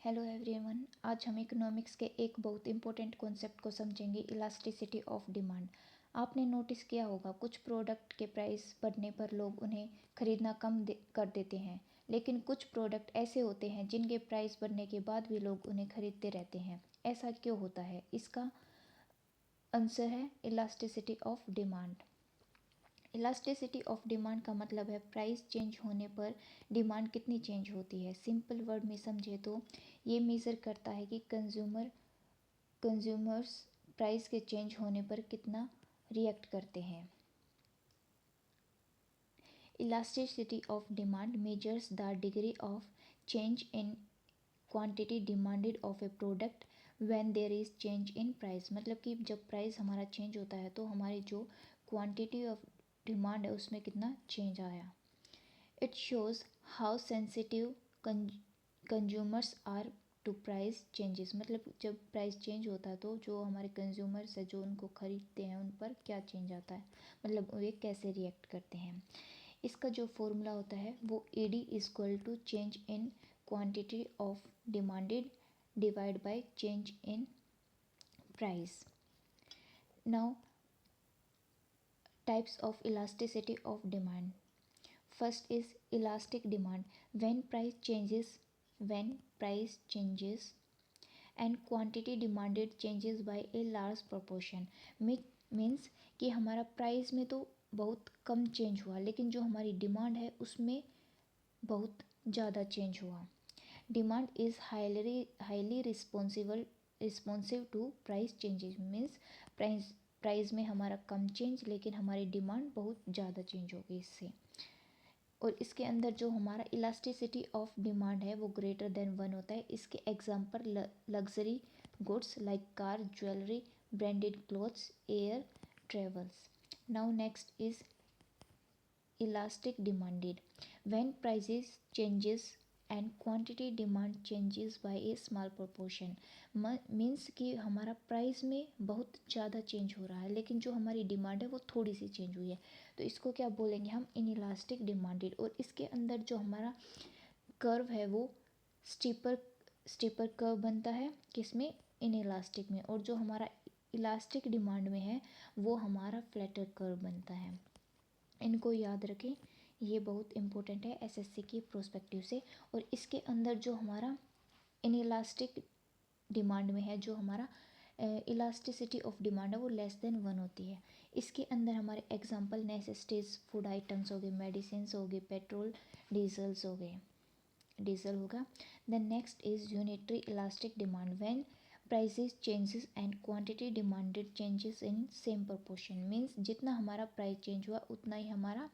Hello everyone, आज हम economics के एक बहुत इंपॉर्टेंट कॉन्सेप्ट को समझेंगे, इलास्टिसिटी ऑफ डिमांड। आपने नोटिस किया होगा कुछ प्रोडक्ट के प्राइस बढ़ने पर लोग उन्हें खरीदना कर देते हैं, लेकिन कुछ प्रोडक्ट ऐसे होते हैं जिनके प्राइस बढ़ने के बाद भी लोग उन्हें खरीदते रहते हैं। ऐसा क्यों होता है? इसका आंसर है elasticity of demand. Elasticity of demand का मतलब है प्राइस चेंज होने पर डिमांड कितनी चेंज होती है। सिंपल वर्ड में समझे तो ये मेज़र करता है कि कंज्यूमर्स प्राइस के चेंज होने पर कितना रिएक्ट करते हैं। Elasticity of demand measures the degree of change in quantity demanded of a product when there is change in price. मतलब कि जब प्राइस हमारा चेंज होता है तो हमारी जो क्वांटिटी ऑफ डिमांड है उसमें कितना चेंज आया। It shows how sensitive consumers are to price changes. मतलब जब प्राइस चेंज होता है तो जो हमारे कंज्यूमर्स है जो उनको खरीदते हैं उन पर क्या चेंज आता है, मतलब वे कैसे रिएक्ट करते हैं। इसका जो फॉर्मूला होता है वो ED equal to change in quantity of demanded divide by change in price. Now types of elasticity of demand. First is elastic demand. When price changes and quantity demanded changes by a large proportion. Means कि हमारा price में तो बहुत कम change हुआ, लेकिन जो हमारी demand है उसमें बहुत ज़्यादा चेंज हुआ। Demand is highly responsive to price changes. Means price में हमारा कम चेंज, लेकिन हमारी डिमांड बहुत ज़्यादा चेंज हो गई इससे। और इसके अंदर जो हमारा इलास्टिसिटी ऑफ डिमांड है वो ग्रेटर देन 1 होता है। इसके example luxury goods like car, jewellery, branded clothes, air travels. Now next is elastic demanded. When prices changes and quantity demand changes by A small proportion. Means कि हमारा price में बहुत ज़्यादा चेंज हो रहा है, लेकिन जो हमारी डिमांड है वो थोड़ी सी चेंज हुई है, तो इसको क्या बोलेंगे हम, इनइलास्टिक डिमांडेड। और इसके अंदर जो हमारा कर्व है वो स्टीपर कर्व बनता है, किसमें, इनइलास्टिक में। और जो हमारा इलास्टिक डिमांड में है वो हमारा फ्लैटर कर्व बनता है। इनको याद रखें, ये बहुत इंपॉर्टेंट है SSC की प्रोस्पेक्टिव से। और इसके अंदर जो हमारा इनइलास्टिक डिमांड में है, जो हमारा इलास्टिसिटी ऑफ डिमांड है वो लेस देन 1 होती है। इसके अंदर हमारे एग्जांपल नेसेसिटीज़, फूड आइटम्स हो गए, मेडिसिन हो गए, पेट्रोल डीजल्स हो गए, डीजल होगा। Then next is unitary elastic demand. When prices changes and quantity demanded changes in same proportion. Means जितना हमारा प्राइस चेंज हुआ उतना ही हमारा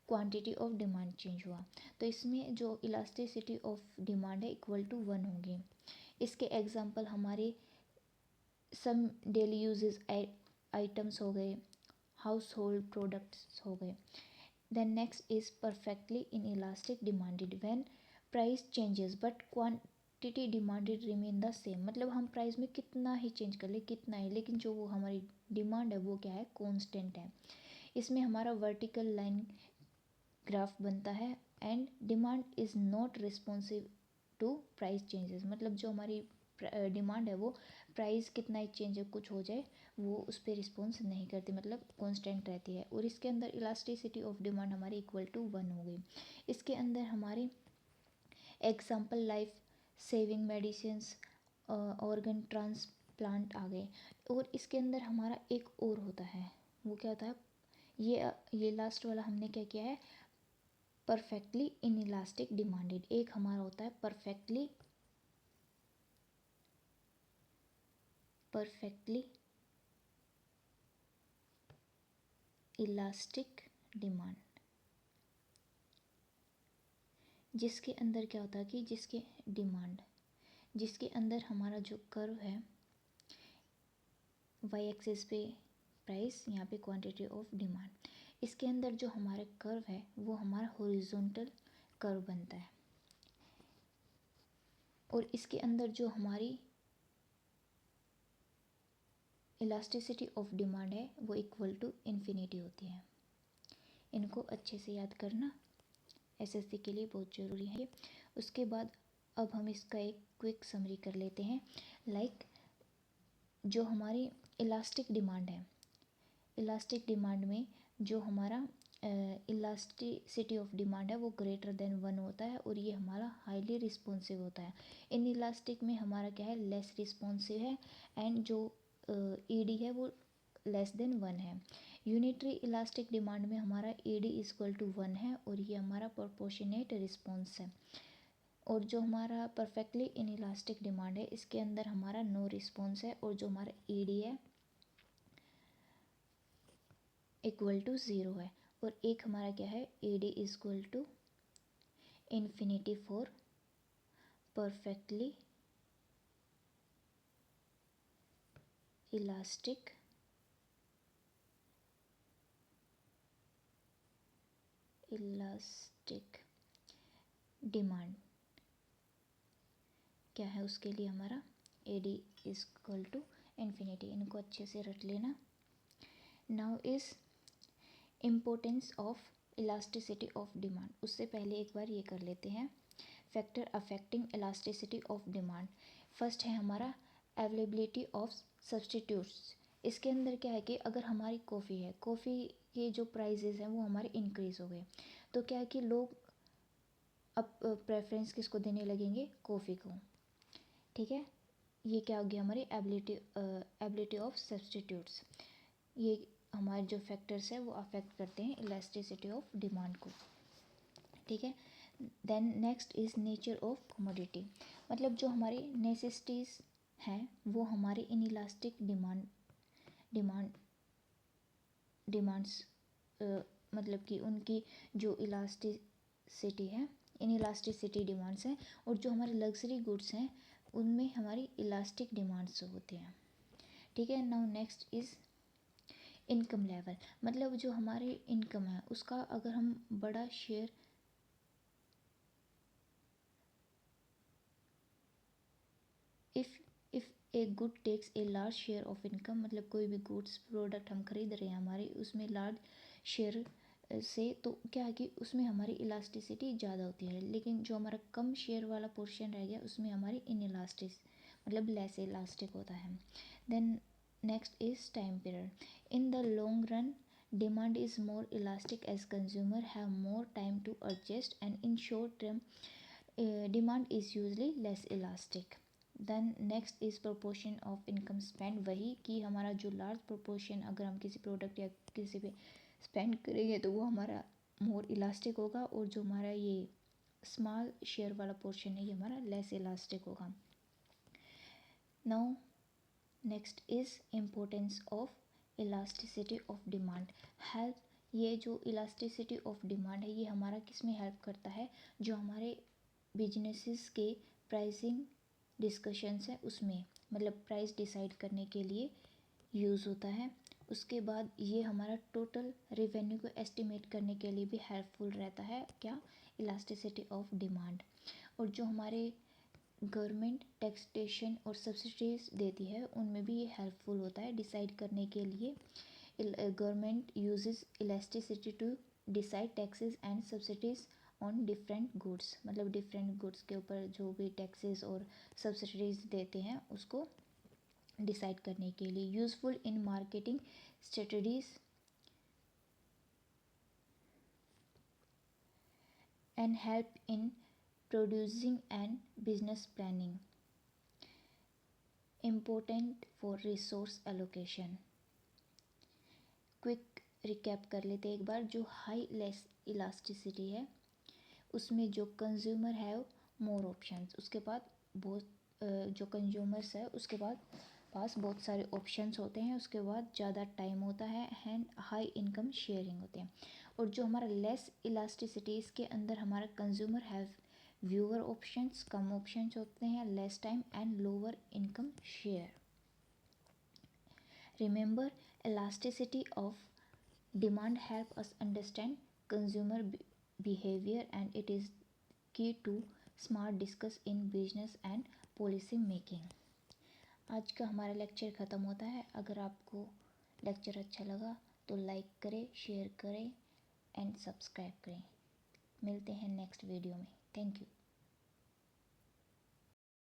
क्वांटिटी ऑफ डिमांड चेंज हुआ, तो इसमें जो इलास्टिसिटी ऑफ डिमांड है इक्वल टू 1 होगी। इसके एग्जांपल हमारे सम डेली यूजेस आइटम्स हो गए, हाउस होल्ड प्रोडक्ट्स हो गए। Then next is perfectly inelastic demanded. When price changes but quantity demanded remain the same. मतलब हम प्राइस में कितना ही चेंज कर ले, कितना ही, लेकिन जो वो हमारी डिमांड है वो क्या है, कांस्टेंट है। इसमें हमारा वर्टिकल लाइन ग्राफ बनता है and demand is not responsive to price changes. मतलब जो हमारी डिमांड है वो प्राइस कितना ही चेंज कुछ हो जाए वो उस पर रिस्पॉन्स नहीं करती, मतलब कांस्टेंट रहती है। और इसके अंदर इलास्टिसिटी ऑफ डिमांड हमारी इक्वल टू 1 हो गई। इसके अंदर हमारे example life saving medicines, organ transplant आ गए। और इसके अंदर हमारा एक और होता है, वो क्या होता है, ये लास्ट वाला हमने क्या किया है, परफेक्टली इनइलास्टिक डिमांडेड। एक हमारा होता है परफेक्टली इलास्टिक डिमांड, जिसके अंदर क्या होता है कि जिसके अंदर हमारा जो कर्व है, वाई एक्सिस पे प्राइस, यहाँ पे क्वांटिटी ऑफ डिमांड, इसके अंदर जो हमारा कर्व है वो हमारा हॉरिजॉन्टल कर्व बनता है। और इसके अंदर जो हमारी इलास्टिसिटी ऑफ डिमांड है वो इक्वल टू इन्फिनिटी होती है। इनको अच्छे से याद करना, SSC के लिए बहुत ज़रूरी है। उसके बाद अब हम इसका एक क्विक समरी कर लेते हैं। लाइक जो हमारी इलास्टिक डिमांड है, इलास्टिक डिमांड में जो हमारा इलास्टिसिटी ऑफ डिमांड है वो ग्रेटर देन 1 होता है और ये हमारा हाईली रिस्पॉन्सिव होता है। इन इलास्टिक में हमारा क्या है, लेस रिस्पॉन्सिव है एंड जो ईडी है वो लेस देन 1 है। यूनिटरी इलास्टिक डिमांड में हमारा ईडी इक्वल टू 1 है और ये हमारा प्रोपोर्शनेट रिस्पॉन्स है। और जो हमारा परफेक्टली इन इलास्टिक डिमांड है इसके अंदर हमारा नो रिस्पॉन्स है और जो हमारा ईडी है इक्वल टू 0 है। और एक हमारा क्या है, ED equal to infinity for perfectly elastic demand क्या है, उसके लिए हमारा ईडी इक्वल टू इन्फिनिटी। इनको अच्छे से रट लेना। Now is importance of elasticity of demand. उससे पहले एक बार ये कर लेते हैं, factor affecting elasticity of demand. First है हमारा अवेलेबिलिटी ऑफ सब्सटीट्यूट्स। इसके अंदर क्या है कि अगर हमारी कॉफ़ी है, कॉफ़ी के जो प्राइजेज़ हैं वो हमारे इंक्रीज़ हो गए, तो क्या है कि लोग अब प्रेफरेंस किसको देने लगेंगे, कॉफ़ी को। ठीक है, ये क्या हो गया, हमारी एबिलिटी ऑफ सब्सटीट्यूट्स। ये हमारे जो फैक्टर्स है वो अफेक्ट करते हैं इलास्टिसिटी ऑफ डिमांड को। ठीक है, then next is nature of commodity. मतलब जो हमारी नेसेसिटीज़ हैं वो हमारे इन इलास्टिक डिमांड्स मतलब कि उनकी जो इलास्टिसिटी है, इन इलास्टिसिटी डिमांड्स हैं। और जो हमारे लग्जरी गुड्स हैं उनमें हमारी इलास्टिक डिमांड्स होते हैं। ठीक है, now next is income level. मतलब जो हमारी इनकम है उसका अगर हम बड़ा share if a good takes a large share of income, मतलब कोई भी गुड्स प्रोडक्ट हम खरीद रहे हैं हमारी उसमें लार्ज शेयर से, तो क्या है कि उसमें हमारी इलास्टिसिटी ज़्यादा होती है। लेकिन जो हमारा कम शेयर वाला पोर्शन रह गया उसमें हमारी इन इलास्टिक मतलब लेस इलास्टिक होता है। Then next is time period. In the long run demand is more elastic as consumer have more time to adjust, and in short term demand is usually less elastic. Then next is proportion of income spend. वही कि हमारा जो large proportion अगर हम किसी product या किसी पे स्पेंड करेंगे तो वो हमारा मोर इलास्टिक होगा, और जो हमारा ये स्मॉल शेयर वाला पोर्शन है ये हमारा लेस इलास्टिक होगा। Now next is importance of elasticity of demand. Help, ये जो इलास्टिसिटी ऑफ डिमांड है ये हमारा किस में हेल्प करता है, जो हमारे बिजनेसेस के प्राइसिंग डिस्कशंस है उसमें, मतलब प्राइस डिसाइड करने के लिए यूज़ होता है। उसके बाद ये हमारा टोटल रेवेन्यू को एस्टिमेट करने के लिए भी हेल्पफुल रहता है, क्या, इलास्टिसिटी ऑफ डिमांड। और जो हमारे गवर्नमेंट टैक्सेशन और सब्सिडीज देती है उनमें भी ये हेल्पफुल होता है डिसाइड करने के लिए। Government uses elasticity to decide taxes and subsidies on different goods, मतलब डिफरेंट गुड्स के ऊपर जो भी टैक्सेस और सब्सिडीज देते हैं उसको डिसाइड करने के लिए। Useful in marketing strategies and help in producing and business planning. Important for resource allocation. Quick recap कर लेते हैं एक बार। जो हाई लेस इलास्टिसिटी है उसमें जो कंज्यूमर है मोर ऑप्शंस, उसके बाद बहुत जो कंज्यूमर्स है उसके बाद पास बहुत सारे ऑप्शंस होते हैं, उसके बाद ज़्यादा टाइम होता है एंड हाई इनकम शेयरिंग होते हैं। और जो हमारा लेस इलास्टिसिटी इसके अंदर हमारा consumer have viewer options, come options होते हैं, less time and lower income share. Remember, elasticity of demand help us understand consumer behavior and it is key to smart discuss in business and policy making. आज का हमारा lecture ख़त्म होता है। अगर आपको लेक्चर अच्छा लगा तो लाइक करें, शेयर करें एंड सब्सक्राइब करें। मिलते हैं नेक्स्ट वीडियो में। Thank you.